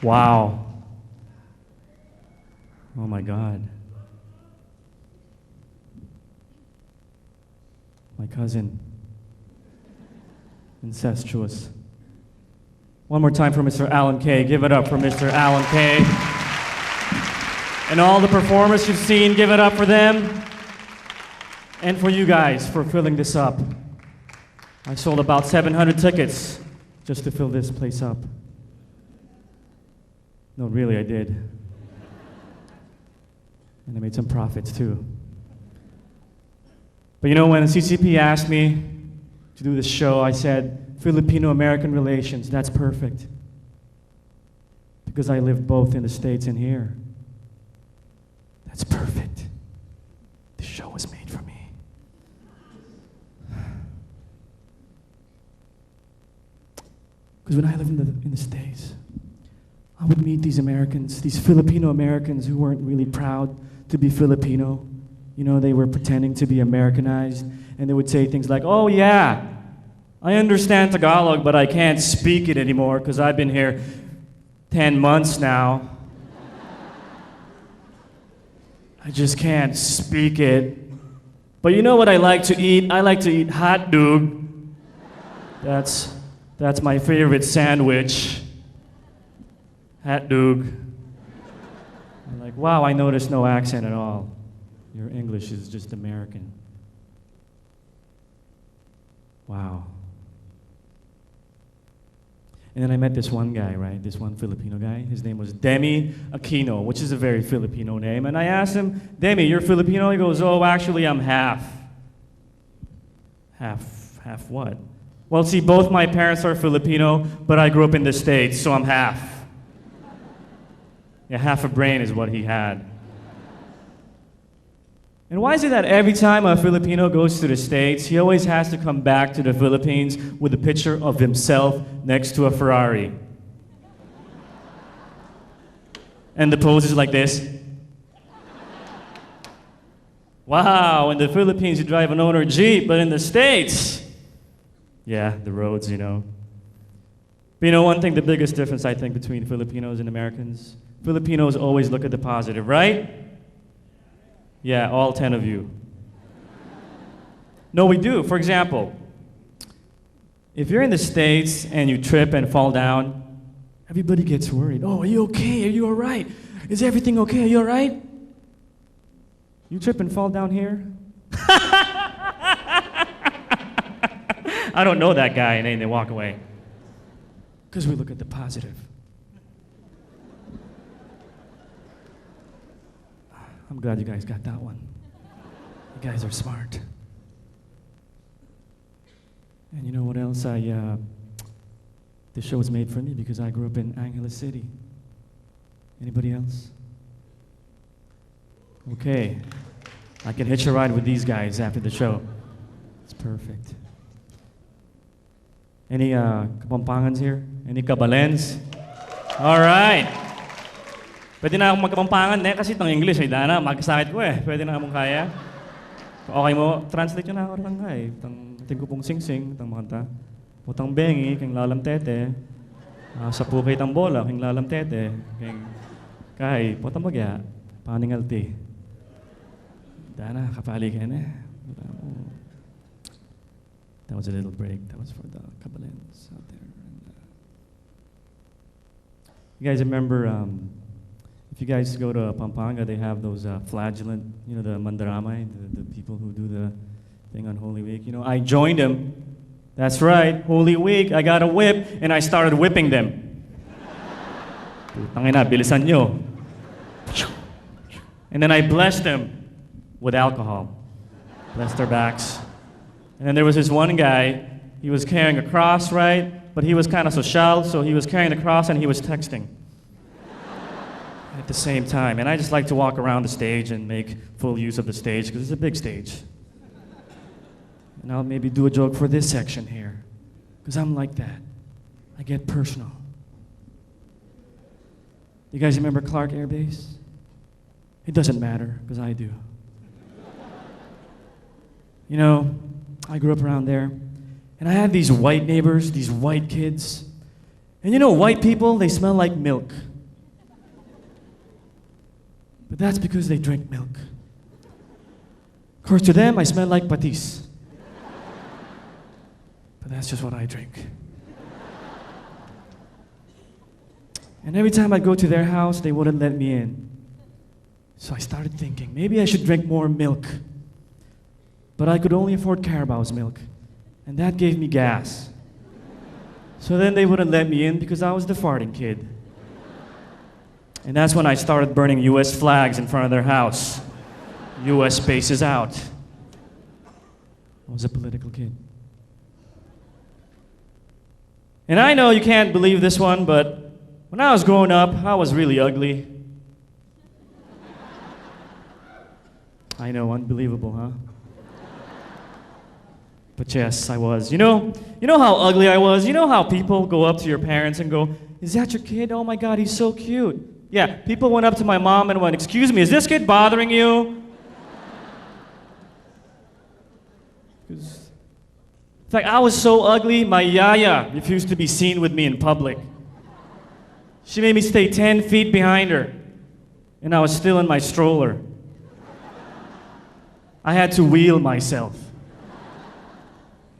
Wow. Oh my God. My cousin. Incestuous. One more time for Mr. Alan Kay. Give it up for Mr. Alan Kay. And all the performers you've seen, give it up for them. And for you guys for filling this up. I sold about 700 tickets just to fill this place up. No, really, I did. And I made some profits too. But you know, when CCP asked me to do this show, I said, Filipino-American relations, that's perfect. Because I lived both in the States and here. That's perfect. This show was made for me. Because when I lived in the States, I would meet these Americans, these Filipino-Americans who weren't really proud to be Filipino. You know, they were pretending to be Americanized, and they would say things like, oh yeah, I understand Tagalog, but I can't speak it anymore because I've been here 10 months now. I just can't speak it. But you know what I like to eat? I like to eat hot dog. That's my favorite sandwich. Hot dog. I'm like, wow, I noticed no accent at all. Your English is just American. Wow. And then I met this one guy, right? This one Filipino guy. His name was Demi Aquino, which is a very Filipino name. And I asked him, Demi, you're Filipino? He goes, oh, actually, I'm half. Half what? Well, see, both my parents are Filipino, but I grew up in the States, so I'm half. Yeah, half a brain is what he had. And why is it that every time a Filipino goes to the States, he always has to come back to the Philippines with a picture of himself next to a Ferrari? And the pose is like this. Wow, in the Philippines you drive an owner Jeep, but in the States, yeah, the roads, you know. But you know one thing, the biggest difference I think between Filipinos and Americans? Filipinos always look at the positive, right? Yeah, all 10 of you. No, we do. For example, if you're in the States and you trip and fall down, everybody gets worried. Oh, are you okay? Are you all right? Is everything okay? Are you all right? You trip and fall down here? I don't know that guy, and then they walk away. Because we look at the positive. I'm glad you guys got that one. You guys are smart. And you know what else? This show was made for me because I grew up in Angeles City. Anybody else? Okay. I can hitch a ride with these guys after the show. It's perfect. Any Kapampangans here? Any Kabalens? All right. Pwede na akong magkapampangan kasi itong English ay dana, magkasakit ko eh. Pwede na akong kaya. Okay mo, translate yun na ako lang eh. Ting ko pong sing-sing, itong makanta. Putang bengi, king lalam tete. Sa pukay tang bola, king lalam tete. King kay, putang bagya, paningalti. Dana, kapali ka na. That was a little break. That was for the Kabalens out there. You guys remember, if you guys go to Pampanga, they have those flagellant, you know, the mandaramay, the people who do the thing on Holy Week. You know, I joined them. That's right, Holy Week. I got a whip, and I started whipping them. Putangina, bilisan nyo. And then I blessed them with alcohol. Blessed their backs. And then there was this one guy, he was carrying a cross, right? But he was kind of social, so he was carrying the cross and he was texting at the same time. And I just like to walk around the stage and make full use of the stage because it's a big stage. And I'll maybe do a joke for this section here because I'm like that. I get personal. You guys remember Clark Air Base? It doesn't matter because I do. You know, I grew up around there and I had these white neighbors, these white kids. And you know, white people, they smell like milk. But that's because they drink milk. Of course, to them, I smell like patis. But that's just what I drink. And every time I go to their house, they wouldn't let me in. So I started thinking, maybe I should drink more milk. But I could only afford Carabao's milk. And that gave me gas. So then they wouldn't let me in because I was the farting kid. And that's when I started burning US flags in front of their house. US spaces out. I was a political kid. And I know you can't believe this one, but when I was growing up, I was really ugly. I know, unbelievable, huh? But yes, I was. You know how ugly I was? You know how people go up to your parents and go, "Is that your kid? Oh my God, he's so cute." Yeah, people went up to my mom and went, "Excuse me, is this kid bothering you?" It's like I was so ugly, my yaya refused to be seen with me in public. She made me stay 10 feet behind her, and I was still in my stroller. I had to wheel myself.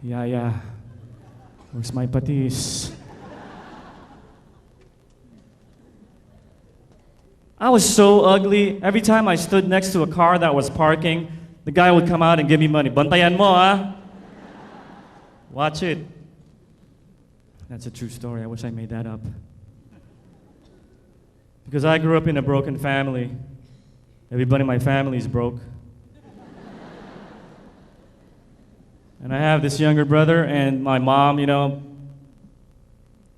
Yaya, where's my patis? I was so ugly. Every time I stood next to a car that was parking, the guy would come out and give me money. "Bantayan mo, ah." Watch it. That's a true story. I wish I made that up. Because I grew up in a broken family. Everybody in my family is broke. And I have this younger brother, and my mom,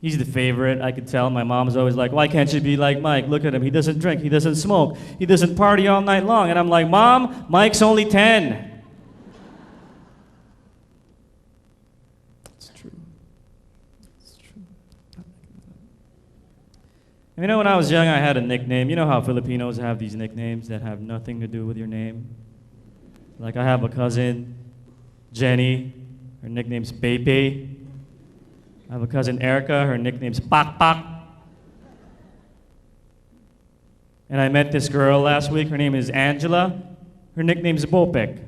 he's the favorite. I could tell. My mom's always like, "Why can't you be like Mike? Look at him. He doesn't drink. He doesn't smoke. He doesn't party all night long." And I'm like, "Mom, Mike's only 10. It's true. It's true. And when I was young, I had a nickname. You know how Filipinos have these nicknames that have nothing to do with your name? Like I have a cousin, Jenny. Her nickname's Pepe. I have a cousin, Erica. Her nickname's Pak Pak. And I met this girl last week. Her name is Angela. Her nickname's Bopek.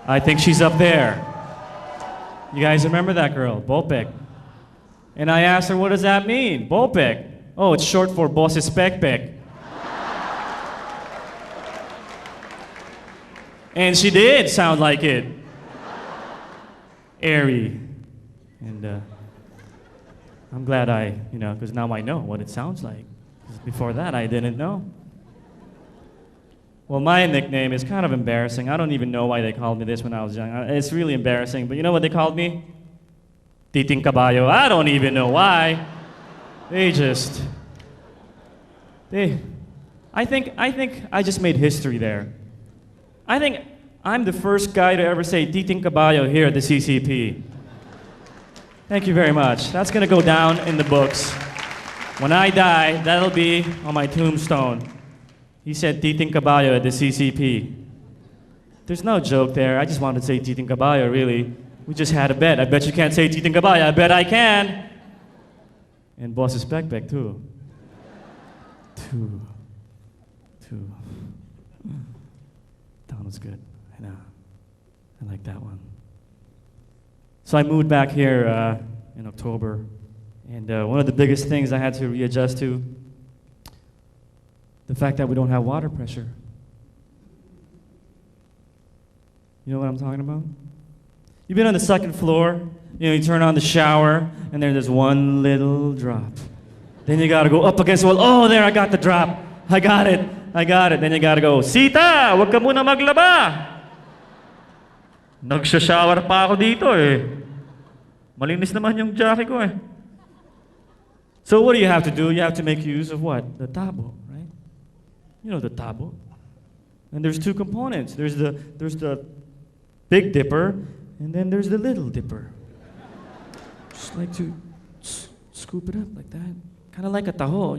I think she's up there. You guys remember that girl, Bopek? And I asked her, "What does that mean, Bopek?" "Oh, it's short for Bosses Pekpek." And she did sound like it. Airy. And I'm glad because now I know what it sounds like. 'Cause before that, I didn't know. Well, my nickname is kind of embarrassing. I don't even know why they called me this when I was young. It's really embarrassing. But you know what they called me? Titing Caballo. I don't even know why. I think I just made history there. I think I'm the first guy to ever say Titing Caballo here at the CCP. Thank you very much. That's going to go down in the books. When I die, that'll be on my tombstone. He said Titing Caballo at the CCP. There's no joke there. I just wanted to say Titing Caballo, really. We just had a bet. I bet you can't say Titing Caballo. I bet I can. And Bosses Pekpek, too. Two. That one was good. I know. I like that one. So I moved back here in October. And one of the biggest things I had to readjust to, the fact that we don't have water pressure. You know what I'm talking about? You've been on the second floor, you turn on the shower, and there's one little drop. Then you gotta go up against the wall. Oh, there, I got the drop. I got it. Then you gotta go, "Sita, wag ka muna maglaba." Nagsha-shower pa ako dito eh. Malinis naman yung jacket ko eh. So what do you have to do? You have to make use of what? The tabo, right? You know the tabo. And there's two components. There's the Big Dipper, and then there's the Little Dipper. Just like to scoop it up like that. Kind of like a taho,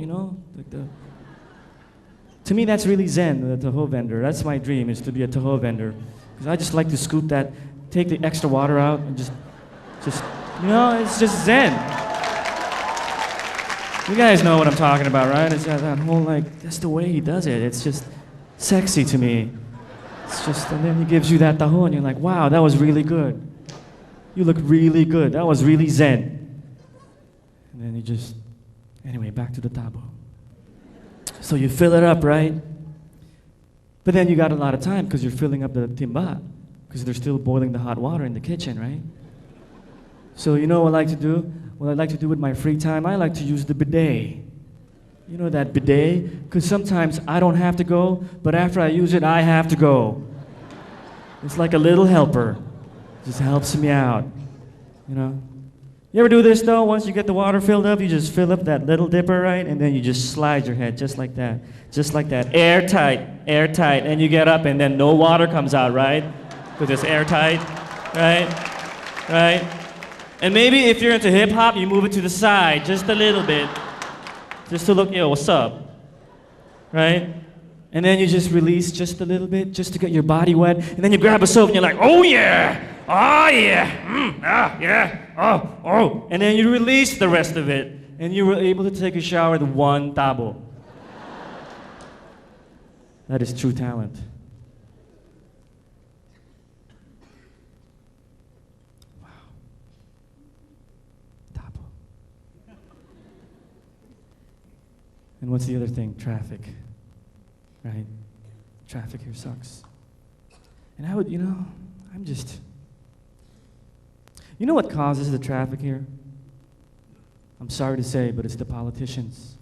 To me, that's really zen, the taho vendor. That's my dream, is to be a taho vendor. Because I just like to scoop that, take the extra water out, and just it's just zen. You guys know what I'm talking about, right? It's that whole, like, that's the way he does it. It's just sexy to me. It's just, and then he gives you that taho, and you're like, wow, that was really good. You look really good. That was really zen. And then you just, anyway, back to the tabo. So you fill it up, right? But then you got a lot of time because you're filling up the timba, because they're still boiling the hot water in the kitchen, right? So you know what I like to do? What I like to do with my free time, I like to use the bidet. You know that bidet? Because sometimes I don't have to go, but after I use it, I have to go. It's like a little helper. Just helps me out, you know? You ever do this though? Once you get the water filled up, you just fill up that little dipper, right? And then you just slide your head just like that. Just like that. Airtight, airtight. And you get up and then no water comes out, right? Because it's airtight, right? Right? And maybe if you're into hip hop, you move it to the side just a little bit. Just to look, yo, what's up? Right? And then you just release just a little bit, just to get your body wet. And then you grab a soap and you're like, oh yeah! Oh yeah! Yeah! Oh! And then you release the rest of it. And you were able to take a shower with one tabo. That is true talent. Wow. Tabo. And what's the other thing? Traffic. Right? Traffic here sucks. And I would, I'm just... You know what causes the traffic here? I'm sorry to say, but it's the politicians.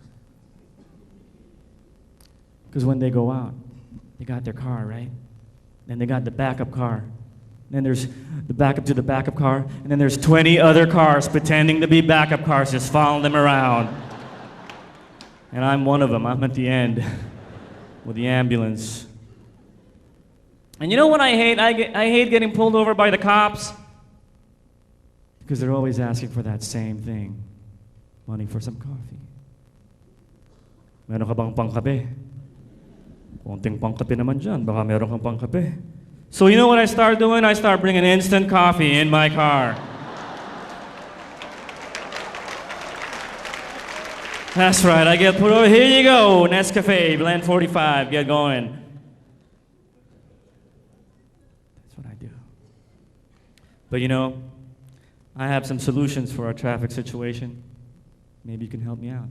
Because when they go out, they got their car, right? Then they got the backup car. Then there's the backup to the backup car, and then there's 20 other cars pretending to be backup cars just following them around. And I'm one of them. I'm at the end with the ambulance. And you know what I hate? I hate getting pulled over by the cops. Because they're always asking for that same thing. Money for some coffee. Meron ka bang pangkape? Konting pangkape naman dyan. Baka meron kang pangkape. So you know what I start doing? I start bringing instant coffee in my car. That's right, I get put over. Here you go, Nescafe, blend 45, get going. That's what I do. But I have some solutions for our traffic situation. Maybe you can help me out.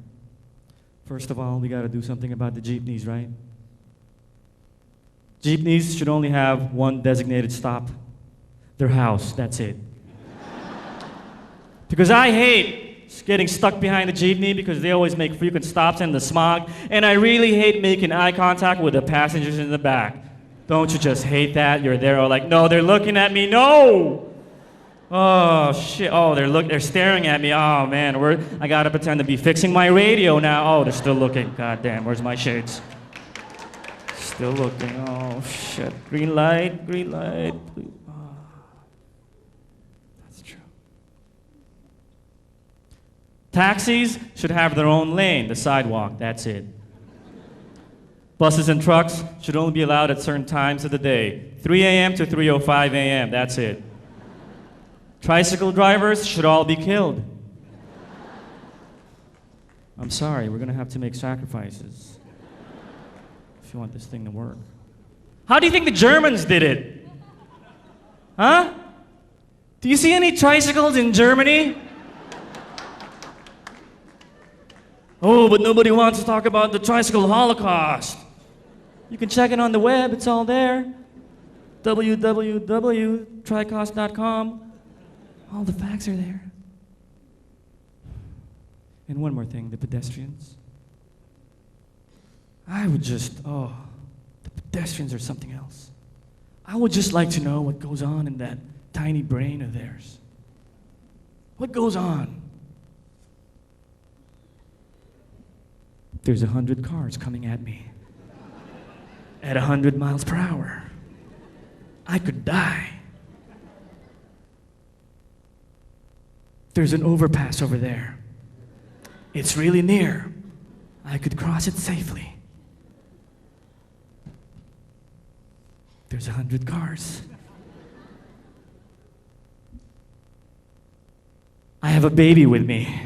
First of all, we got to do something about the jeepneys, right? Jeepneys should only have one designated stop. Their house, that's it. Because I hate getting stuck behind the jeepney because they always make frequent stops in the smog, and I really hate making eye contact with the passengers in the back. Don't you just hate that? You're there all like, no, they're looking at me, no! Oh shit, oh, they're staring at me, oh man, I gotta pretend to be fixing my radio now. Oh, they're still looking, god damn, where's my shades? Still looking, oh shit, green light, please. Oh. That's true. Taxis should have their own lane, the sidewalk, that's it. Buses and trucks should only be allowed at certain times of the day, 3 a.m. to 3:05 a.m., that's it. Tricycle drivers should all be killed. I'm sorry, we're gonna have to make sacrifices if you want this thing to work. How do you think the Germans did it? Huh? Do you see any tricycles in Germany? Oh, but nobody wants to talk about the tricycle holocaust. You can check it on the web, it's all there. www.tricost.com. All the facts are there. And one more thing, the pedestrians. The pedestrians are something else. I would just like to know what goes on in that tiny brain of theirs. What goes on? There's 100 cars coming at me at 100 miles per hour. I could die. There's an overpass over there. It's really near. I could cross it safely. There's 100 cars. I have a baby with me.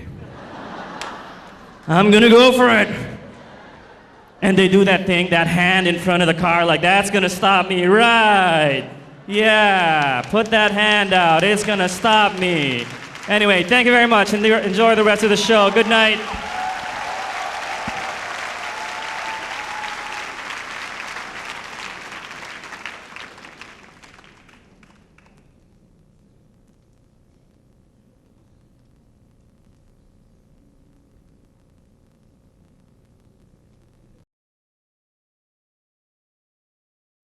I'm gonna go for it. And they do that thing, that hand in front of the car, like that's gonna stop me, right? Yeah, put that hand out, it's gonna stop me. Anyway, thank you very much, and enjoy the rest of the show. Good night.